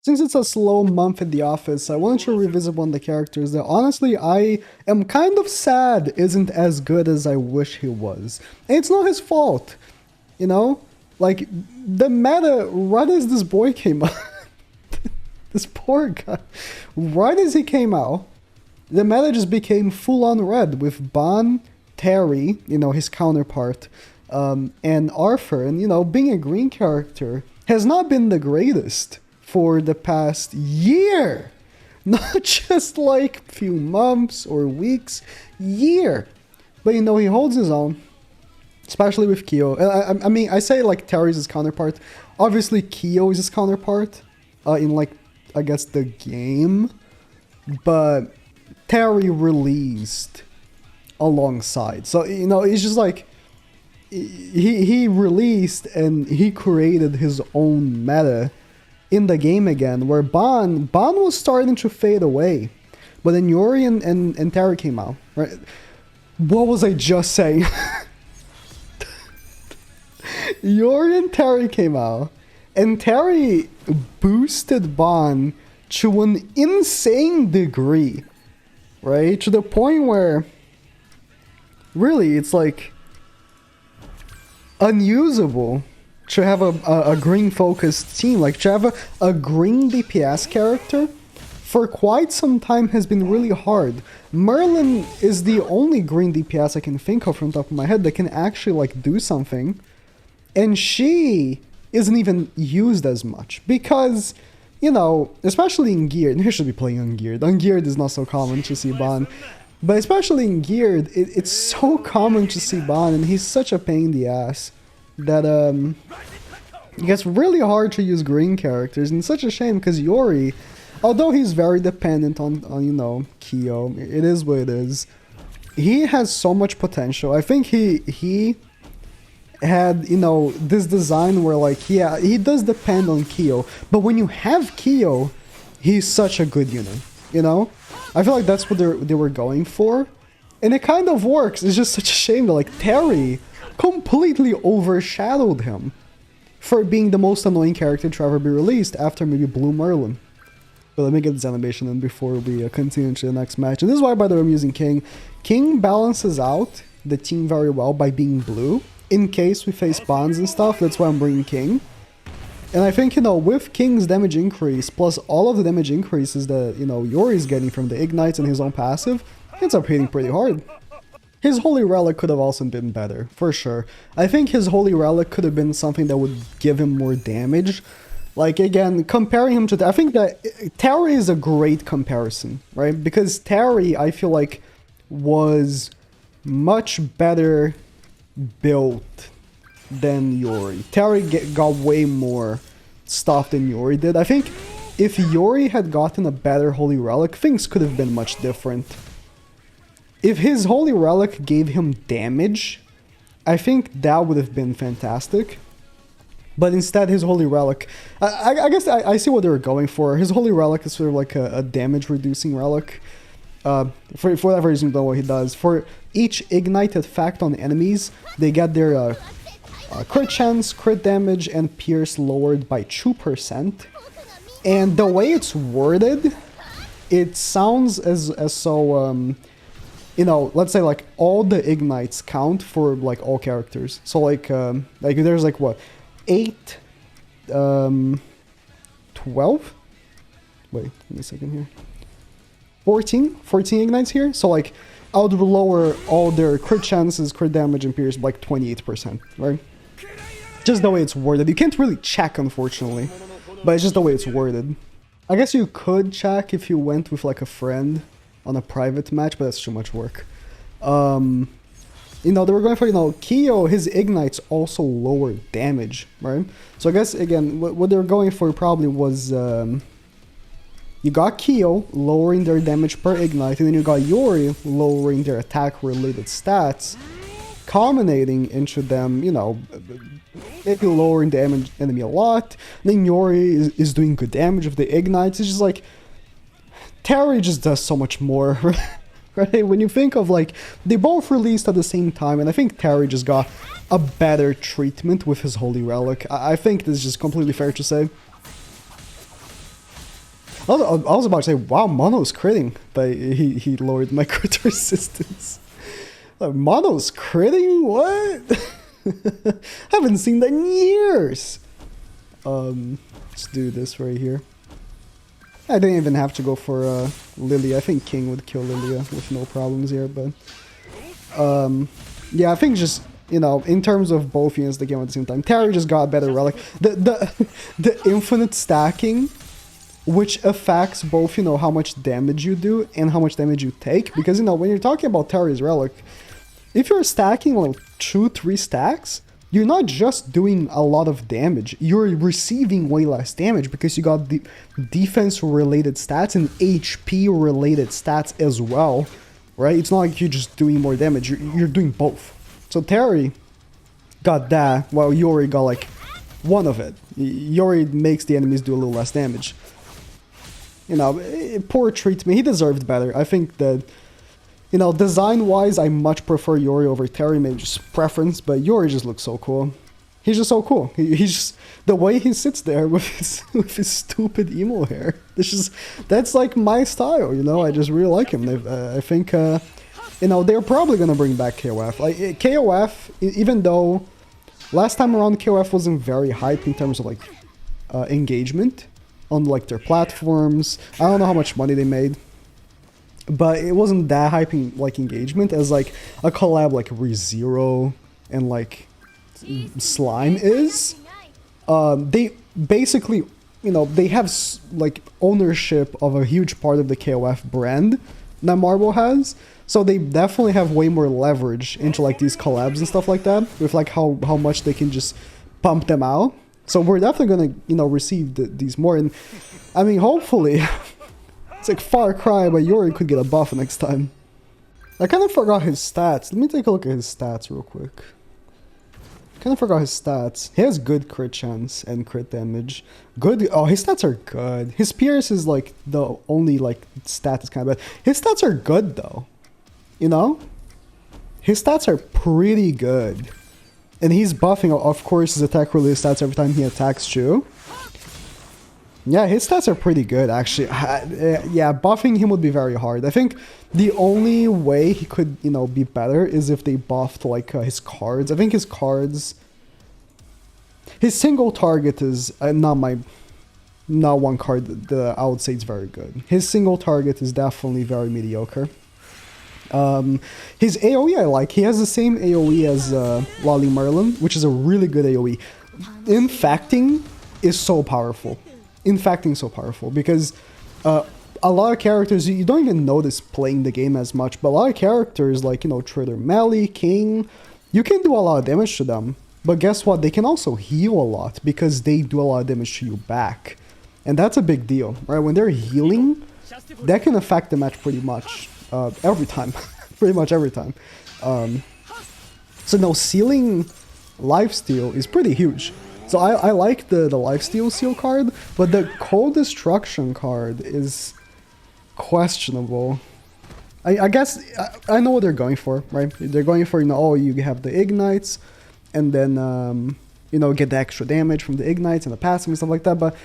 Since it's a slow month in the office, I wanted to revisit one of the characters that honestly I am kind of sad isn't as good as I wish he was. And it's not his fault, you know? Like, the meta, right as this boy came out, this poor guy, right as he came out, the meta just became full-on red with Ban, Terry, you know, his counterpart, and Arthur. And, you know, being a green character has not been the greatest for the past year. Not just like few months or weeks, year. But, you know, he holds his own, especially with Kyo. I mean, I say like Terry's his counterpart. Obviously, Kyo is his counterpart in like, I guess, the game. But Terry released alongside. So, you know, it's just like he released and he created his own meta in the game again, where Ban was starting to fade away. But then Yuri and Terry came out, right? What was I just saying? Yuri and Terry came out, and Terry boosted Ban to an insane degree, right? To the point where, really, it's like unusable to have a green focused team. Like, to have a green DPS character for quite some time has been really hard. Merlin is the only green DPS I can think of from the top of my head that can actually like do something, and she isn't even used as much because, you know, especially in Geared, you should be playing on Geared. On Geared is not so common to see Ban, but especially in Geared, it's so common to see Ban, and he's such a pain in the ass that it gets really hard to use green characters, and it's such a shame because Yuri, although he's very dependent on you know, Kyo, it is what it is. He has so much potential. I think he had, you know, this design where like, yeah, he does depend on Kyo, but when you have Kyo, he's such a good unit, you know? I feel like that's what they were going for, and it kind of works. It's just such a shame that like Terry completely overshadowed him for being the most annoying character to ever be released after maybe Blue Merlin. But let me get this animation in before we continue to the next match. And this is why, by the way, I'm using King. King balances out the team very well by being blue. In case we face bonds and stuff, that's why I'm bringing King. And I think, you know, with King's damage increase, plus all of the damage increases that, you know, Yuri's getting from the ignites and his own passive, he ends up hitting pretty hard. His Holy Relic could have also been better, for sure. I think his Holy Relic could have been something that would give him more damage. Like, again, comparing him to... I think that Terry is a great comparison, right? Because Terry, I feel like, was much better built than Yuri. Terry got way more stuff than Yuri did. I think if Yuri had gotten a better Holy Relic, things could have been much different. If his Holy Relic gave him damage, I think that would have been fantastic. But instead, his Holy Relic... I guess I see what they were going for. His Holy Relic is sort of like a damage-reducing relic. For whatever reason, though, what he does. For each Ignite effect on enemies, they get their crit chance, crit damage, and pierce lowered by 2%. And the way it's worded, it sounds as so... you know, let's say like all the ignites count for like all characters. So like there's like what, 8, 12? Wait, give me a second here. 14 ignites here. So like I would lower all their crit chances, crit damage, and pierce by like 28%, right? Just the way it's worded. You can't really check, unfortunately, but it's just the way it's worded. I guess you could check if you went with like a friend on a private match, but that's too much work. You know, they were going for, you know, Kyo, his ignites also lower damage, right? So I guess, again, what they were going for probably was, you got Kyo lowering their damage per ignite, and then you got Yuri lowering their attack-related stats, culminating into them, you know, maybe lowering the enemy a lot. And then Yuri is doing good damage with the ignites. It's just like, Terry just does so much more, right? When you think of, like, they both released at the same time, and I think Terry just got a better treatment with his Holy Relic. I think this is just completely fair to say. I was about to say, wow, Mono's critting, but he lowered my crit resistance. Mono's critting? What? Haven't seen that in years. Let's do this right here. I didn't even have to go for Lilia. I think King would kill Lilia with no problems here, but yeah, I think just, you know, in terms of both units the game at the same time, Terry just got a better relic. The infinite stacking, which affects both, you know, how much damage you do and how much damage you take, because, you know, when you're talking about Terry's relic, if you're stacking like 2-3 stacks, you're not just doing a lot of damage, you're receiving way less damage because you got the defense-related stats and HP-related stats as well, right? It's not like you're just doing more damage, you're doing both. So Terry got that, while Yuri got like one of it. Yuri makes the enemies do a little less damage. You know, poor treatment. He deserved better. I think that, you know, design-wise, I much prefer Yuri over Terry, maybe just preference, but Yuri just looks so cool. He's just so cool. He's just, the way he sits there with his stupid emo hair. That's like my style, you know, I just really like him. I think, you know, they're probably gonna bring back KOF. Like, KOF, even though last time around KOF wasn't very hyped in terms of, like, engagement on, like, their platforms. I don't know how much money they made, but it wasn't that hyping, like, engagement as, like, a collab like ReZero and, like, Slime is. They basically, you know, they have, like, ownership of a huge part of the KOF brand that Marvel has. So they definitely have way more leverage into, like, these collabs and stuff like that, with, like, how much they can just pump them out. So we're definitely gonna, you know, receive these more, and I mean, hopefully, it's like Far Cry, but Yuri could get a buff next time. I kind of forgot his stats. Let me take a look at his stats real quick. Kind of forgot his stats. He has good crit chance and crit damage. Good. Oh, his stats are good. His Pierce is like the only like stat is kind of bad. His stats are good though. You know, his stats are pretty good. And he's buffing, of course, his attack release stats every time he attacks you. Yeah, his stats are pretty good, actually. Yeah, buffing him would be very hard. I think the only way he could, you know, be better is if they buffed, like, his cards. I think his cards... His single target is not one card that I would say is very good. His single target is definitely very mediocre. His AoE I like. He has the same AoE as Lolly Merlin, which is a really good AoE. Infecting is so powerful. Infecting is so powerful because a lot of characters, you don't even notice playing the game as much, but a lot of characters like, you know, Trader Melee, King, you can do a lot of damage to them. But guess what? They can also heal a lot because they do a lot of damage to you back. And that's a big deal, right? When they're healing, that can affect the match pretty much. Every time, pretty much every time. So no, sealing lifesteal is pretty huge. So I like the lifesteal seal card, but the cold destruction card is questionable. I guess I know what they're going for, right? They're going for, you know, oh, you have the ignites, and then you know, get the extra damage from the ignites and the passive and stuff like that. But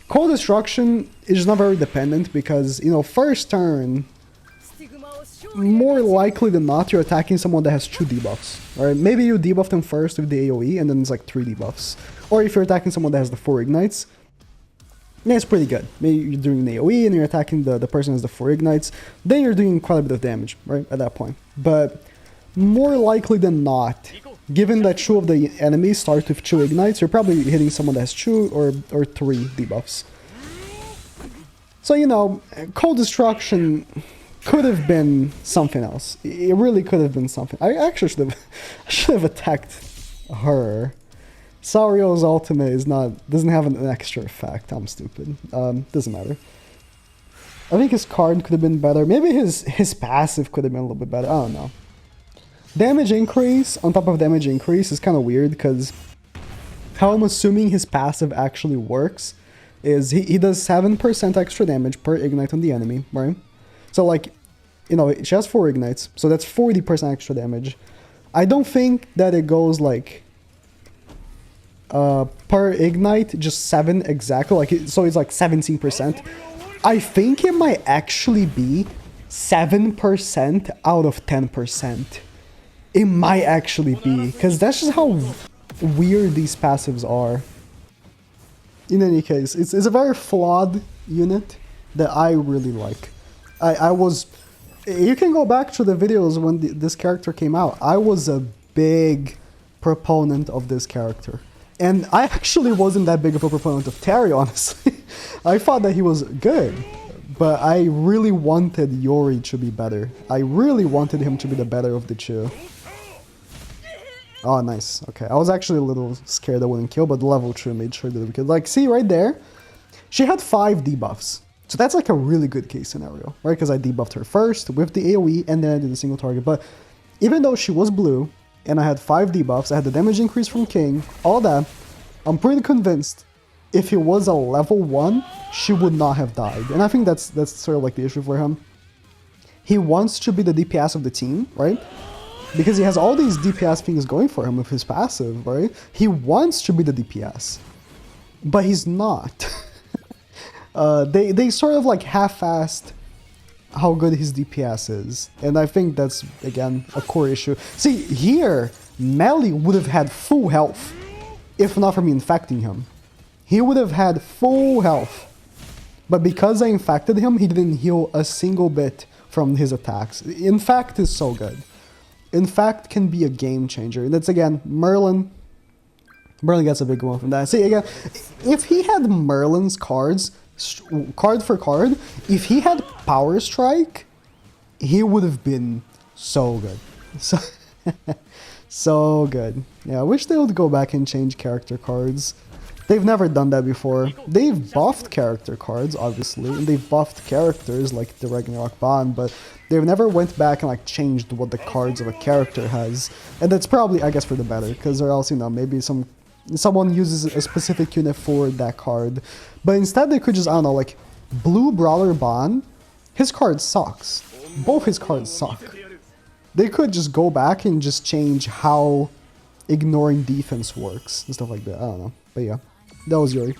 cold destruction is not very dependent because, you know, first turn, more likely than not, you're attacking someone that has 2 debuffs. Right? Maybe you debuff them first with the AoE, and then it's like 3 debuffs. Or if you're attacking someone that has the 4 ignites, yeah, it's pretty good. Maybe you're doing an AoE and you're attacking the person who has the 4 ignites, then you're doing quite a bit of damage, right, at that point. But more likely than not, given that 2 of the enemies start with 2 ignites, you're probably hitting someone that has 2 or 3 debuffs. So, you know, cold destruction could have been something else. It really could have been something. I actually should have attacked her. Saurio's ultimate doesn't have an extra effect. I'm stupid. Doesn't matter. I think his card could have been better. Maybe his passive could have been a little bit better. I don't know. Damage increase on top of damage increase is kind of weird because how I'm assuming his passive actually works is he does 7% extra damage per ignite on the enemy, right? So, like, you know, she has 4 ignites, so that's 40% extra damage. I don't think that it goes, like, per ignite, just 7 exactly, like, so it's like 17%. I think it might actually be 7% out of 10%. It might actually be, because that's just how weird these passives are. In any case, it's a very flawed unit that I really like. I was... You can go back to the videos when this character came out. I was a big proponent of this character. And I actually wasn't that big of a proponent of Terry, honestly. I thought that he was good. But I really wanted Yuri to be better. I really wanted him to be the better of the two. Oh, nice. Okay, I was actually a little scared I wouldn't kill, but level 2 made sure that we could. Like, see right there? She had 5 debuffs. So that's like a really good case scenario, right? Because I debuffed her first with the AoE and then I did a single target. But even though she was blue and I had 5 debuffs, I had the damage increase from King, all that, I'm pretty convinced if it was a level 1, she would not have died. And I think that's sort of like the issue for him. He wants to be the DPS of the team, right? Because he has all these DPS things going for him with his passive, right? He wants to be the DPS, but he's not. They sort of like half-assed how good his DPS is. And I think that's, again, a core issue. See, here, Melly would have had full health if not for me infecting him. He would have had full health. But because I infected him, he didn't heal a single bit from his attacks. Infect is so good. Infect can be a game changer. And that's, again, Merlin. Merlin gets a big one from that. See, again, if he had Merlin's cards, card for card, if he had Power Strike, he would have been so good. So, so good. Yeah, I wish they would go back and change character cards. They've never done that before. They've buffed character cards, obviously, and they've buffed characters like the Ragnarok Bond, but they've never went back and like changed what the cards of a character has. And that's probably, I guess, for the better, because or else, you know, maybe someone uses a specific unit for that card. But instead they could just, I don't know, like, Blue Brawler Bond, his card sucks. Both his cards suck. They could just go back and just change how ignoring defense works and stuff like that. I don't know. But yeah, that was Yuri.